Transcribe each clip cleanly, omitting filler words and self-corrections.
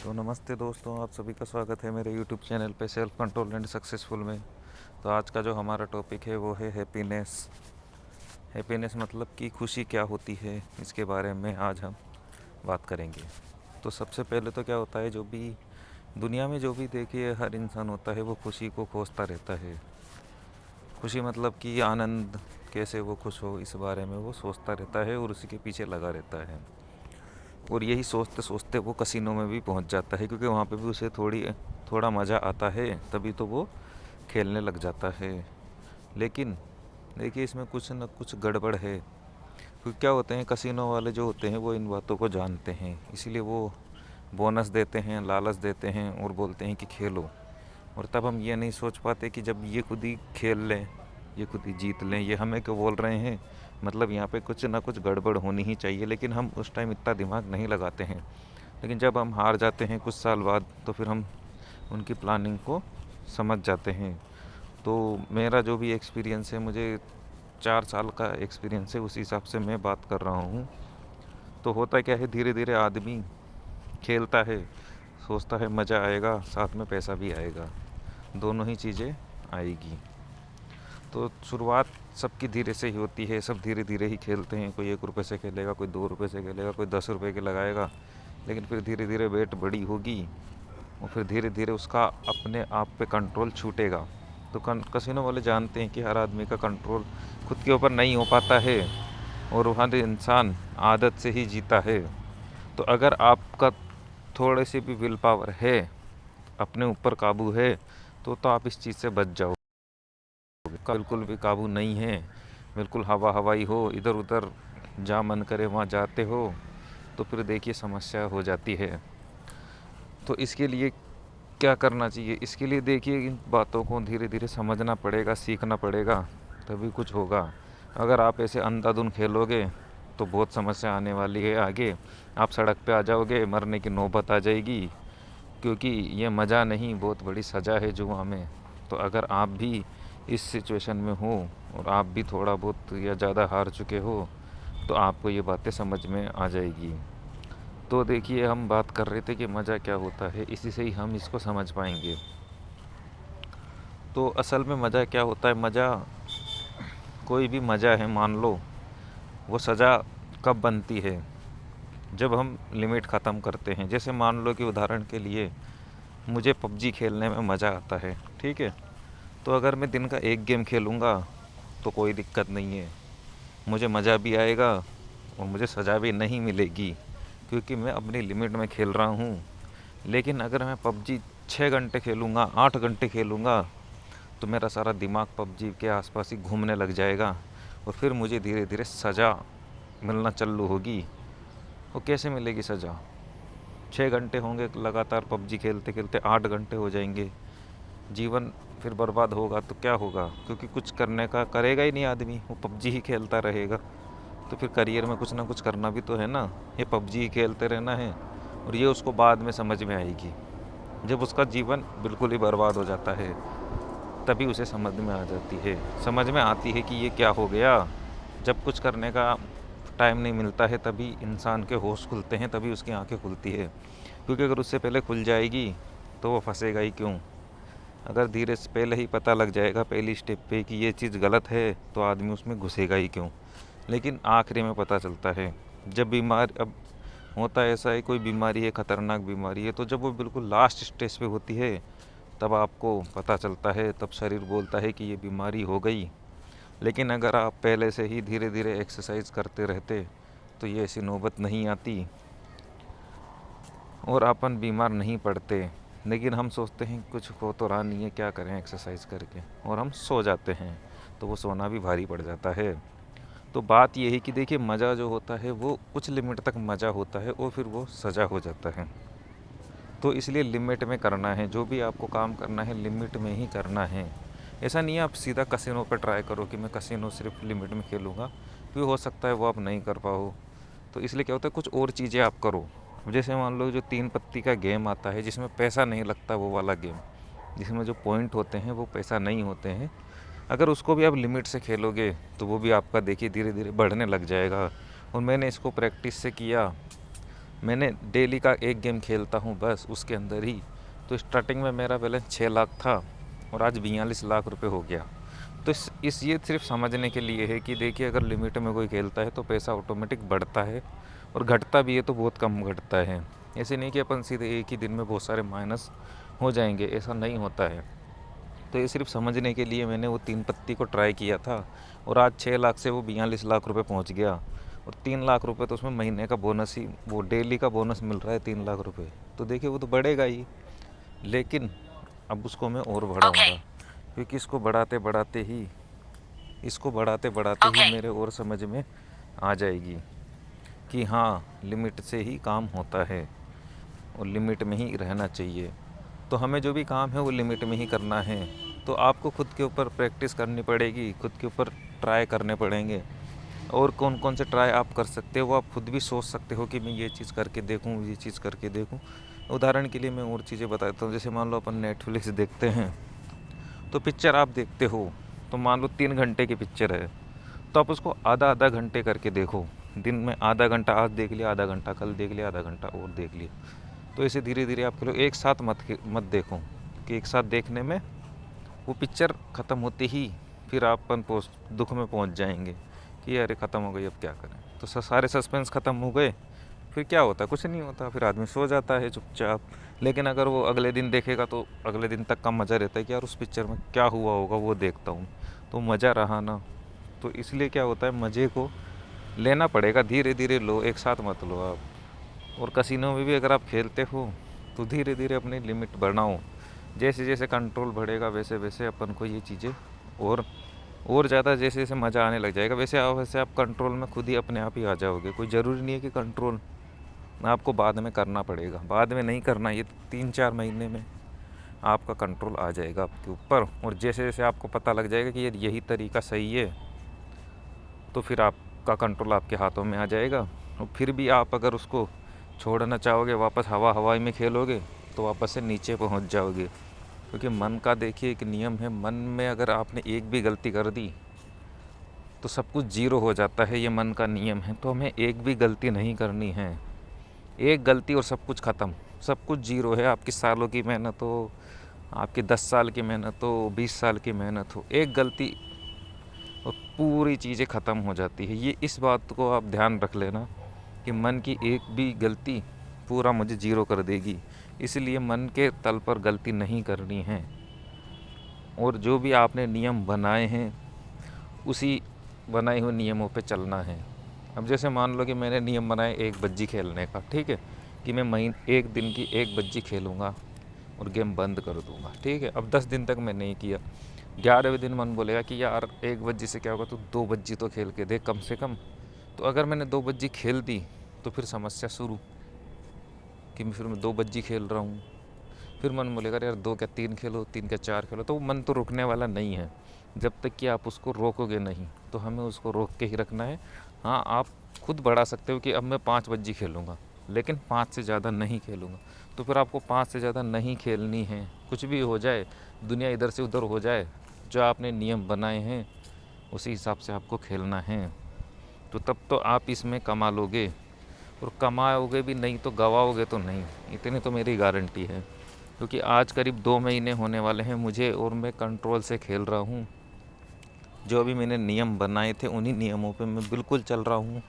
तो नमस्ते दोस्तों, आप सभी का स्वागत है मेरे यूट्यूब चैनल पे सेल्फ कंट्रोल एंड सक्सेसफुल में। तो आज का जो हमारा टॉपिक है वो है हैप्पीनेस। हैप्पीनेस मतलब कि खुशी क्या होती है, इसके बारे में आज हम बात करेंगे। तो सबसे पहले तो क्या होता है, जो भी दुनिया में जो भी देखिए हर इंसान होता है वो खुशी को खोजता रहता है। खुशी मतलब कि आनंद, कैसे वो खुश हो इस बारे में वो सोचता रहता है और उसी के पीछे लगा रहता है। और यही सोचते सोचते वो कसिनो में भी पहुंच जाता है, क्योंकि वहाँ पे भी उसे थोड़ा मज़ा आता है, तभी तो वो खेलने लग जाता है। लेकिन देखिए इसमें कुछ न कुछ गड़बड़ है, क्योंकि क्या होते हैं, कसिनो वाले जो होते हैं वो इन बातों को जानते हैं, इसीलिए वो बोनस देते हैं, लालच देते हैं और बोलते हैं कि खेलो। और तब हम ये नहीं सोच पाते कि जब ये खुद ही खेल लें, ये खुद ही जीत लें, ये हमें क्यों बोल रहे हैं, मतलब यहाँ पे कुछ ना कुछ गड़बड़ होनी ही चाहिए। लेकिन हम उस टाइम इतना दिमाग नहीं लगाते हैं। लेकिन जब हम हार जाते हैं कुछ साल बाद, तो फिर हम उनकी प्लानिंग को समझ जाते हैं। तो मेरा जो भी एक्सपीरियंस है, मुझे 4 साल का एक्सपीरियंस है, उस हिसाब से मैं बात कर रहा हूँ। तो होता क्या है, धीरे धीरे आदमी खेलता है, सोचता है मज़ा आएगा, साथ में पैसा भी आएगा, दोनों ही चीज़ें आएगी। तो शुरुआत सबकी धीरे से ही होती है, सब धीरे धीरे ही खेलते हैं। कोई 1 रुपये से खेलेगा, कोई 2 रुपये से खेलेगा, कोई 10 रुपये के लगाएगा। लेकिन फिर धीरे धीरे वेट बड़ी होगी और फिर धीरे धीरे उसका अपने आप पे कंट्रोल छूटेगा। तो कसिनो वाले जानते हैं कि हर आदमी का कंट्रोल खुद के ऊपर नहीं हो पाता है, और हर इंसान आदत से ही जीता है। तो अगर आपका थोड़े से भी विल पावर है, अपने ऊपर काबू है, तो आप इस चीज़ से बच जाओ। का बिल्कुल भी काबू नहीं है, बिल्कुल हवा हवाई हो, इधर उधर जहाँ मन करे वहाँ जाते हो, तो फिर देखिए समस्या हो जाती है। तो इसके लिए क्या करना चाहिए, इसके लिए देखिए इन बातों को धीरे धीरे समझना पड़ेगा, सीखना पड़ेगा, तभी कुछ होगा। अगर आप ऐसे अंधाधुन खेलोगे तो बहुत समस्या आने वाली है आगे। आप सड़क पे आ जाओगे, मरने की नौबत आ जाएगी, क्योंकि ये मज़ा नहीं, बहुत बड़ी सज़ा है जुआ में। तो अगर आप भी इस सिचुएशन में हो और आप भी थोड़ा बहुत या ज़्यादा हार चुके हो, तो आपको ये बातें समझ में आ जाएगी। तो देखिए हम बात कर रहे थे कि मज़ा क्या होता है, इसी से ही हम इसको समझ पाएंगे। तो असल में मज़ा क्या होता है, मज़ा कोई भी मज़ा है, मान लो वो सज़ा कब बनती है, जब हम लिमिट ख़त्म करते हैं। जैसे मान लो कि उदाहरण के लिए मुझे पबजी खेलने में मज़ा आता है, ठीक है। तो अगर मैं दिन का एक गेम खेलूँगा तो कोई दिक्कत नहीं है, मुझे मज़ा भी आएगा और मुझे सज़ा भी नहीं मिलेगी, क्योंकि मैं अपनी लिमिट में खेल रहा हूँ। लेकिन अगर मैं पबजी 6 घंटे खेलूँगा, 8 घंटे खेलूँगा, तो मेरा सारा दिमाग पबजी के आसपास ही घूमने लग जाएगा, और फिर मुझे धीरे धीरे सज़ा मिलना चालू होगी। वो कैसे मिलेगी सज़ा, 6 घंटे होंगे लगातार पबजी खेलते खेलते, 8 घंटे हो जाएंगे, जीवन फिर बर्बाद होगा तो क्या होगा, क्योंकि कुछ करने का करेगा ही नहीं आदमी, वो पबजी ही खेलता रहेगा। तो फिर करियर में कुछ ना कुछ करना भी तो है ना, ये पबजी ही खेलते रहना है। और ये उसको बाद में समझ में आएगी, जब उसका जीवन बिल्कुल ही बर्बाद हो जाता है, तभी उसे समझ में आ जाती है, समझ में आती है कि ये क्या हो गया। जब कुछ करने का टाइम नहीं मिलता है, तभी इंसान के होश खुलते हैं, तभी उसकी आंखें खुलती है। क्योंकि अगर उससे पहले खुल जाएगी तो वो फंसेगा ही क्यों। अगर धीरे से पहले ही पता लग जाएगा पहली स्टेप पे कि ये चीज़ गलत है, तो आदमी उसमें घुसेगा ही क्यों। लेकिन आखिरी में पता चलता है, जब बीमार अब होता है ऐसा है, कोई बीमारी है, ख़तरनाक बीमारी है, तो जब वो बिल्कुल लास्ट स्टेज पे होती है, तब आपको पता चलता है, तब शरीर बोलता है कि ये बीमारी हो गई। लेकिन अगर आप पहले से ही धीरे धीरे एक्सरसाइज करते रहते, तो ये ऐसी नौबत नहीं आती और अपन बीमार नहीं पड़ते। लेकिन हम सोचते हैं कुछ हो तो रहा नहीं है, क्या करें एक्सरसाइज करके, और हम सो जाते हैं, तो वो सोना भी भारी पड़ जाता है। तो बात ये है कि देखिए मज़ा जो होता है वो कुछ लिमिट तक मज़ा होता है, और फिर वो सज़ा हो जाता है। तो इसलिए लिमिट में करना है, जो भी आपको काम करना है लिमिट में ही करना है। ऐसा नहीं है आप सीधा कसिनो पर ट्राई करो कि मैं कसिनो सिर्फ लिमिट में खेलूँगा, फिर हो सकता है वो आप नहीं कर पाओ। तो इसलिए क्या होता है, कुछ और चीज़ें आप करो। जैसे मान लो जो 3 पत्ती का गेम आता है, जिसमें पैसा नहीं लगता, वो वाला गेम, जिसमें जो पॉइंट होते हैं वो पैसा नहीं होते हैं, अगर उसको भी आप लिमिट से खेलोगे तो वो भी आपका देखिए धीरे धीरे बढ़ने लग जाएगा। और मैंने इसको प्रैक्टिस से किया, मैंने डेली का एक गेम खेलता हूँ बस उसके अंदर ही। तो स्टार्टिंग में मेरा बैलेंस 6 लाख था और आज 42 लाख रुपए हो गया। तो इस ये सिर्फ समझने के लिए है कि देखिए, अगर लिमिट में कोई खेलता है तो पैसा ऑटोमेटिक बढ़ता है, और घटता भी है तो बहुत कम घटता है। ऐसे नहीं कि अपन सीधे एक ही दिन में बहुत सारे माइनस हो जाएंगे, ऐसा नहीं होता है। तो ये सिर्फ समझने के लिए मैंने वो 3 पत्ती को ट्राई किया था, और आज 6 लाख से वो 42 लाख रुपए पहुंच गया। और 3 लाख रुपए तो उसमें महीने का बोनस ही, वो डेली का बोनस मिल रहा है 3 लाख रुपए। तो देखिए वो तो बढ़ेगा ही, लेकिन अब उसको मैं और बढ़ाऊंगा, क्योंकि इसको बढ़ाते बढ़ाते ही मेरे और समझ में आ जाएगी कि हाँ, लिमिट से ही काम होता है और लिमिट में ही रहना चाहिए। तो हमें जो भी काम है वो लिमिट में ही करना है। तो आपको खुद के ऊपर प्रैक्टिस करनी पड़ेगी, खुद के ऊपर ट्राई करने पड़ेंगे, और कौन कौन से ट्राई आप कर सकते हो वो आप खुद भी सोच सकते हो कि मैं ये चीज़ करके देखूँ, ये चीज़ करके देखूँ। उदाहरण के लिए मैं और चीज़ें बताता हूँ। जैसे मान लो अपन नेटफ्लिक्स देखते हैं, तो पिक्चर आप देखते हो, तो मान लो 3 घंटे की पिक्चर है, तो आप उसको आधा आधा घंटे करके देखो। दिन में आधा घंटा आज देख लिया, आधा घंटा कल देख लिया, आधा घंटा और देख लिया। तो ऐसे धीरे धीरे आप खेलो, एक साथ मत देखो, कि एक साथ देखने में वो पिक्चर ख़त्म होते ही फिर अपन दुख में पहुंच जाएंगे कि अरे ख़त्म हो गई, अब क्या करें। तो सारे सस्पेंस ख़त्म हो गए, फिर क्या होता है, कुछ नहीं होता, फिर आदमी सो जाता है चुपचाप। लेकिन अगर वो अगले दिन देखेगा तो अगले दिन तक का मज़ा रहता है कि यार उस पिक्चर में क्या हुआ होगा वो देखता हूँ, तो मज़ा रहा ना। तो इसलिए क्या होता है, मज़े को लेना पड़ेगा, धीरे धीरे लो, एक साथ मत लो आप। और कसिनो में भी अगर आप खेलते हो तो धीरे धीरे अपनी लिमिट बढ़ाओ। जैसे जैसे कंट्रोल बढ़ेगा वैसे वैसे अपन को ये चीज़ें और ज़्यादा, जैसे जैसे मज़ा आने लग जाएगा वैसे आप कंट्रोल में खुद ही अपने आप ही आ जाओगे। कोई ज़रूरी नहीं है कि कंट्रोल आपको बाद में करना पड़ेगा, बाद में नहीं करना, ये 3-4 महीने में आपका कंट्रोल आ जाएगा आपके ऊपर। और जैसे जैसे आपको पता लग जाएगा कि यार यही तरीका सही है, तो फिर आपका कंट्रोल आपके हाथों में आ जाएगा। और फिर भी आप अगर उसको छोड़ना चाहोगे, वापस हवाई में खेलोगे, तो वापस से नीचे पहुंच जाओगे। क्योंकि मन का देखिए एक नियम है, मन में अगर आपने एक भी गलती कर दी तो सब कुछ जीरो हो जाता है, ये मन का नियम है। तो हमें एक भी गलती नहीं करनी है, एक गलती और सब कुछ ख़त्म, सब कुछ जीरो है। आपकी सालों की मेहनत हो, आपकी 10 साल की मेहनत हो, 20 साल की मेहनत हो, एक गलती और पूरी चीज़ें ख़त्म हो जाती है। ये इस बात को आप ध्यान रख लेना कि मन की एक भी गलती पूरा मुझे जीरो कर देगी। इसलिए मन के तल पर गलती नहीं करनी है, और जो भी आपने नियम बनाए हैं उसी बनाए हुए नियमों पे चलना है। अब जैसे मान लो कि मैंने नियम बनाए एक बज्जी खेलने का, ठीक है, कि मैं एक दिन की एक बज्जी खेलूँगा और गेम बंद कर दूँगा, ठीक है। अब 10 दिन तक मैं नहीं किया, 11वें दिन मन बोलेगा कि यार एक बज्जी से क्या होगा, तो 2 बज्जी तो खेल के देख कम से कम। तो अगर मैंने 2 बज्जी खेल दी तो फिर समस्या शुरू, कि फिर मैं 2 बज्जी खेल रहा हूँ। फिर मन बोलेगा यार 2 क्या 3 खेलो, 3 क्या 4 खेलो। तो वो मन तो रुकने वाला नहीं है जब तक कि आप उसको रोकोगे नहीं। तो हमें उसको रोक के ही रखना है। हाँ, आप खुद बढ़ा सकते हो कि अब मैं 5 बज्जी खेलूँगा, लेकिन 5 से ज़्यादा नहीं खेलूँगा। तो फिर आपको 5 से ज़्यादा नहीं खेलनी है। कुछ भी हो जाए, दुनिया इधर से उधर हो जाए, जो आपने नियम बनाए हैं उसी हिसाब से आपको खेलना है। तो तब तो आप इसमें कमा लोगे, और कमाओगे भी नहीं तो गवाओगे तो नहीं, इतनी तो मेरी गारंटी है। क्योंकि आज करीब 2 महीने होने वाले हैं मुझे, और मैं कंट्रोल से खेल रहा हूँ। जो भी मैंने नियम बनाए थे उन्हीं नियमों पे मैं बिल्कुल चल रहा हूँ,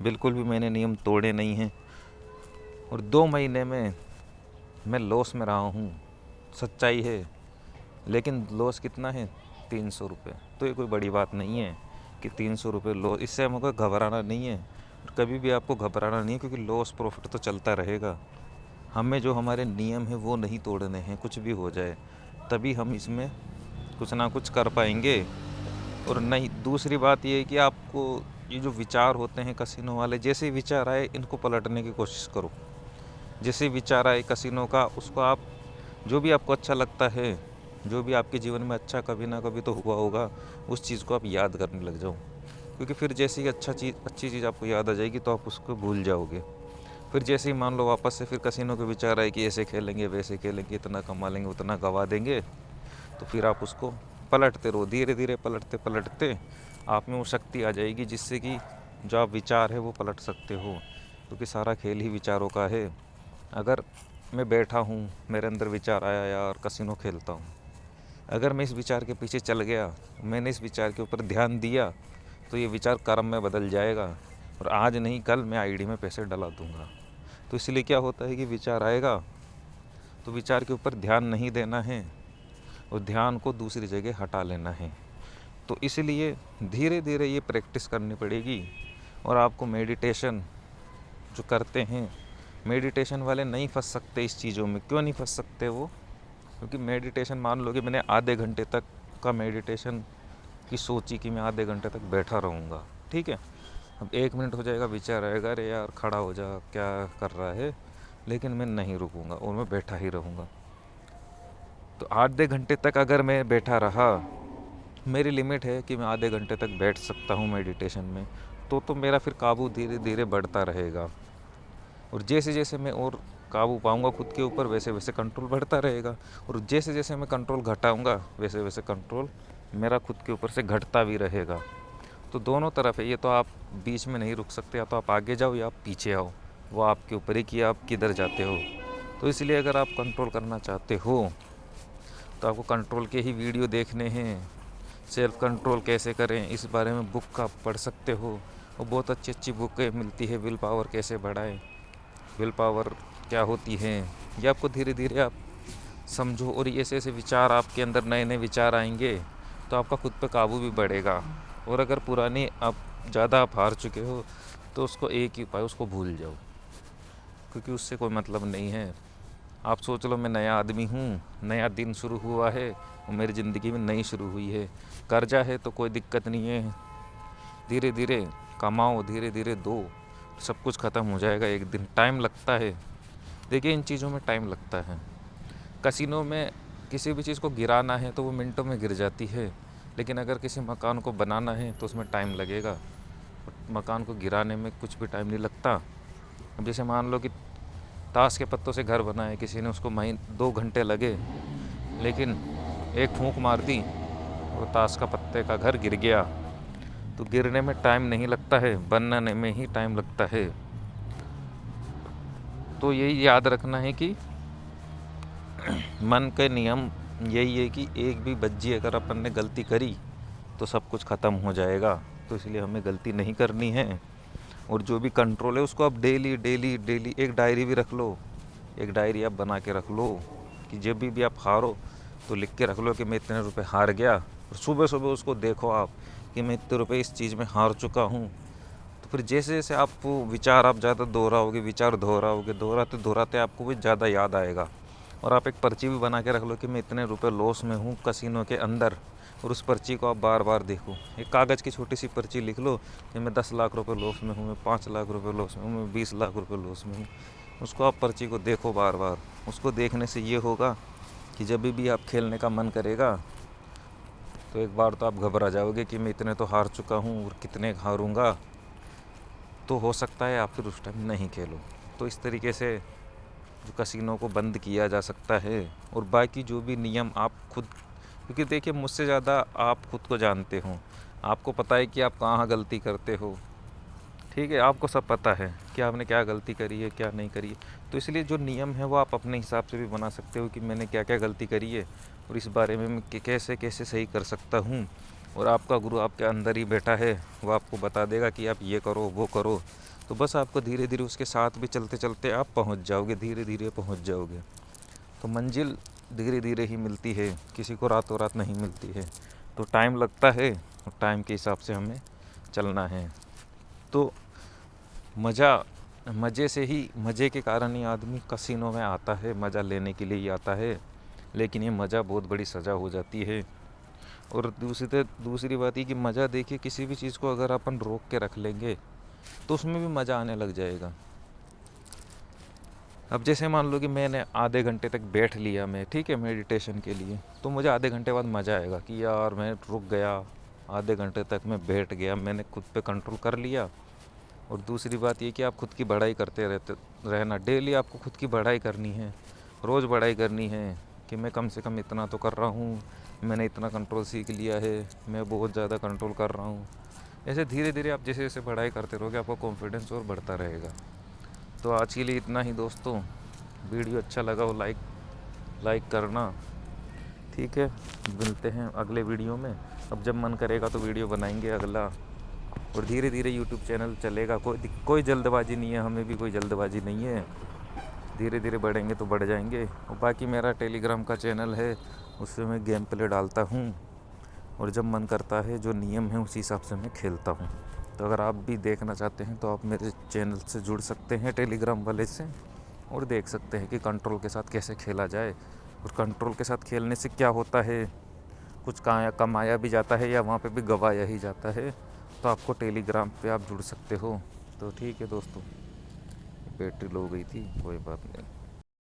बिल्कुल भी मैंने नियम तोड़े नहीं हैं। और 2 महीने में मैं लॉस में रहा हूँ, सच्चाई है। लेकिन लॉस कितना है, 300 रुपये। तो ये कोई बड़ी बात नहीं है कि 300 रुपये लॉस, इससे हमको घबराना नहीं है। और कभी भी आपको घबराना नहीं है, क्योंकि लॉस प्रॉफिट तो चलता रहेगा। हमें जो हमारे नियम है वो नहीं तोड़ने हैं, कुछ भी हो जाए, तभी हम इसमें कुछ ना कुछ कर पाएंगे। और नहीं, दूसरी बात ये है कि आपको ये जो विचार होते हैं कसिनो वाले, जैसे विचार आए इनको पलटने की कोशिश करो। जैसे विचार आए कसिनो का, उसको आप, जो भी आपको अच्छा लगता है, जो भी आपके जीवन में अच्छा कभी ना कभी तो हुआ होगा, उस चीज़ को आप याद करने लग जाओ। क्योंकि फिर जैसे ही अच्छी चीज़ आपको याद आ जाएगी तो आप उसको भूल जाओगे। फिर जैसे ही मान लो वापस से फिर कसिनो के विचार आए कि ऐसे खेलेंगे वैसे खेलेंगे, इतना कमा लेंगे उतना गवा देंगे, तो फिर आप उसको पलटते रहो, धीरे धीरे पलटते पलटते आप में वो शक्ति आ जाएगी जिससे कि जो आप विचार है वो पलट सकते हो। क्योंकि सारा खेल ही विचारों का है। अगर मैं बैठा हूँ, मेरे अंदर विचार आया यार कसिनो खेलता हूँ, अगर मैं इस विचार के पीछे चल गया, मैंने इस विचार के ऊपर ध्यान दिया, तो ये विचार कर्म में बदल जाएगा और आज नहीं कल मैं आईडी में पैसे डला दूंगा। तो इसलिए क्या होता है कि विचार आएगा तो विचार के ऊपर ध्यान नहीं देना है और ध्यान को दूसरी जगह हटा लेना है। तो इसलिए धीरे धीरे ये प्रैक्टिस करनी पड़ेगी। और आपको मेडिटेशन जो करते हैं, मेडिटेशन वाले नहीं फंस सकते इस चीज़ों में। क्यों नहीं फंस सकते वो? क्योंकि मेडिटेशन, मान लो कि मैंने आधे घंटे तक का मेडिटेशन की सोची कि मैं आधे घंटे तक बैठा रहूँगा, ठीक है। अब 1 मिनट हो जाएगा, विचार आएगा अरे यार खड़ा हो जा, क्या कर रहा है, लेकिन मैं नहीं रुकूँगा और मैं बैठा ही रहूँगा। तो आधे घंटे तक अगर मैं बैठा रहा, मेरी लिमिट है कि मैं आधे घंटे तक बैठ सकता हूँ मेडिटेशन में, तो मेरा फिर काबू धीरे धीरे बढ़ता रहेगा। और जैसे जैसे मैं और काबू पाऊँगा खुद के ऊपर, वैसे वैसे कंट्रोल बढ़ता रहेगा। और जैसे जैसे मैं कंट्रोल घटाऊँगा, वैसे वैसे कंट्रोल मेरा खुद के ऊपर से घटता भी रहेगा। तो दोनों तरफ है ये, तो आप बीच में नहीं रुक सकते, या तो आप आगे जाओ या आप पीछे आओ, वो आपके ऊपर ही कि आप किधर जाते हो। तो इसलिए अगर आप कंट्रोल करना चाहते हो तो आपको कंट्रोल के ही वीडियो देखने हैं। सेल्फ कंट्रोल कैसे करें इस बारे में बुक आप पढ़ सकते हो, और बहुत अच्छी अच्छी बुकें मिलती है। विल पावर कैसे बढ़ाएं, विल पावर क्या होती है, ये आपको धीरे धीरे आप समझो। और ऐसे ऐसे विचार आपके अंदर, नए नए विचार आएंगे तो आपका खुद पे काबू भी बढ़ेगा। और अगर पुरानी आप ज़्यादा आप हार चुके हो तो उसको एक ही उपाय, उसको भूल जाओ, क्योंकि उससे कोई मतलब नहीं है। आप सोच लो मैं नया आदमी हूँ, नया दिन शुरू हुआ है और मेरी ज़िंदगी में नई शुरू हुई है। कर्जा है तो कोई दिक्कत नहीं है, धीरे धीरे कमाओ, धीरे धीरे दो, सब कुछ ख़त्म हो जाएगा एक दिन। टाइम लगता है, देखिए इन चीज़ों में टाइम लगता है। कसिनो में किसी भी चीज़ को गिराना है तो वो मिनटों में गिर जाती है, लेकिन अगर किसी मकान को बनाना है तो उसमें टाइम लगेगा। मकान को गिराने में कुछ भी टाइम नहीं लगता। अब जैसे मान लो कि ताश के पत्तों से घर बना है किसी ने, उसको 2 घंटे लगे, लेकिन एक फूंक मार दी और ताश का पत्ते का घर गिर गया। तो गिरने में टाइम नहीं लगता है, बनने में ही टाइम लगता है। तो यही याद रखना है कि मन के नियम यही है कि एक भी बज्जी अगर अपन ने गलती करी तो सब कुछ ख़त्म हो जाएगा। तो इसलिए हमें गलती नहीं करनी है। और जो भी कंट्रोल है उसको आप डेली डेली डेली एक डायरी भी रख लो, एक डायरी आप बना के रख लो कि जब भी आप हारो तो लिख के रख लो कि मैं इतने रुपए हार गया। और सुबह सुबह उसको देखो आप कि मैं इतने रुपए इस चीज़ में हार चुका हूँ। तो फिर जैसे जैसे आप विचार आप ज़्यादा दोहराओगे, विचार दोहराओगे, दोहराते दोहराते आपको भी ज़्यादा याद आएगा। और आप एक पर्ची भी बना के रख लो कि मैं इतने रुपए लॉस में हूँ कसिनो के अंदर, और उस पर्ची को आप बार बार देखो। एक कागज़ की छोटी सी पर्ची लिख लो कि मैं 10 लाख रुपए लॉस में हूँ, मैं 5 लाख रुपए लॉस में हूँ, मैं 20 लाख रुपए लॉस में हूँ। उसको आप पर्ची को देखो बार बार। उसको देखने से ये होगा कि जब भी आप खेलने का मन करेगा तो एक बार तो आप घबरा जाओगे कि मैं इतने तो हार चुका हूँ और कितने हारूँगा, तो हो सकता है आप फिर उस टाइम नहीं खेलो। तो इस तरीके से जो कसिनो को बंद किया जा सकता है। और बाकी जो भी नियम आप खुद, क्योंकि देखिए मुझसे ज़्यादा आप खुद को जानते हो, आपको पता है कि आप कहाँ गलती करते हो, ठीक है, आपको सब पता है कि आपने क्या गलती करी है क्या नहीं करी है। तो इसलिए जो नियम है वो आप अपने हिसाब से भी बना सकते हो कि मैंने क्या क्या गलती करी है और इस बारे में मैं कैसे कैसे सही कर सकता हूँ। और आपका गुरु आपके अंदर ही बैठा है, वो आपको बता देगा कि आप ये करो वो करो। तो बस आपको धीरे धीरे उसके साथ भी चलते चलते आप पहुँच जाओगे, धीरे धीरे पहुँच जाओगे। तो मंजिल धीरे धीरे ही मिलती है, किसी को रातों रात नहीं मिलती है। तो टाइम लगता है और टाइम के हिसाब से हमें चलना है। तो मज़े से ही, मज़े के कारण ही आदमी कसिनो में आता है, मज़ा लेने के लिए ही आता है। लेकिन ये मज़ा बहुत बड़ी सज़ा हो जाती है। और दूसरी बात ये कि मज़ा, देखिए किसी भी चीज़ को अगर अपन रोक के रख लेंगे तो उसमें भी मज़ा आने लग जाएगा। अब जैसे मान लो कि मैंने आधे घंटे तक बैठ लिया मैं, ठीक है, मेडिटेशन के लिए, तो मुझे आधे घंटे बाद मज़ा आएगा कि यार मैं रुक गया, आधे घंटे तक मैं बैठ गया, मैंने खुद पे कंट्रोल कर लिया। और दूसरी बात ये कि आप खुद की बढ़ाई करते रहना। डेली आपको खुद की बढ़ाई करनी है, रोज़ बढ़ाई करनी है कि मैं कम से कम इतना तो कर रहा हूँ, मैंने इतना कंट्रोल सीख लिया है, मैं बहुत ज़्यादा कंट्रोल कर रहा हूँ। ऐसे धीरे धीरे आप जैसे जैसे बढ़ाई करते रहोगे आपका कॉन्फिडेंस और बढ़ता रहेगा। तो आज के लिए इतना ही दोस्तों। वीडियो अच्छा लगा हो लाइक करना। ठीक है, मिलते हैं अगले वीडियो में। अब जब मन करेगा तो वीडियो बनाएंगे अगला, और धीरे धीरे यूट्यूब चैनल चलेगा। कोई जल्दबाजी नहीं है, हमें भी कोई जल्दबाजी नहीं है। धीरे धीरे बढ़ेंगे तो बढ़ जाएंगे। और बाकी मेरा टेलीग्राम का चैनल है, उसमें मैं गेम प्ले डालता हूँ, और जब मन करता है जो नियम है उसी हिसाब से मैं खेलता हूँ। तो अगर आप भी देखना चाहते हैं तो आप मेरे चैनल से जुड़ सकते हैं टेलीग्राम वाले से, और देख सकते हैं कि कंट्रोल के साथ कैसे खेला जाए, और कंट्रोल के साथ खेलने से क्या होता है, कुछ कमाया भी जाता है या वहाँ पे भी गवाया ही जाता है। तो आपको टेलीग्राम पे आप जुड़ सकते हो। तो ठीक है दोस्तों, बैटरी लो हो गई थी, कोई बात नहीं।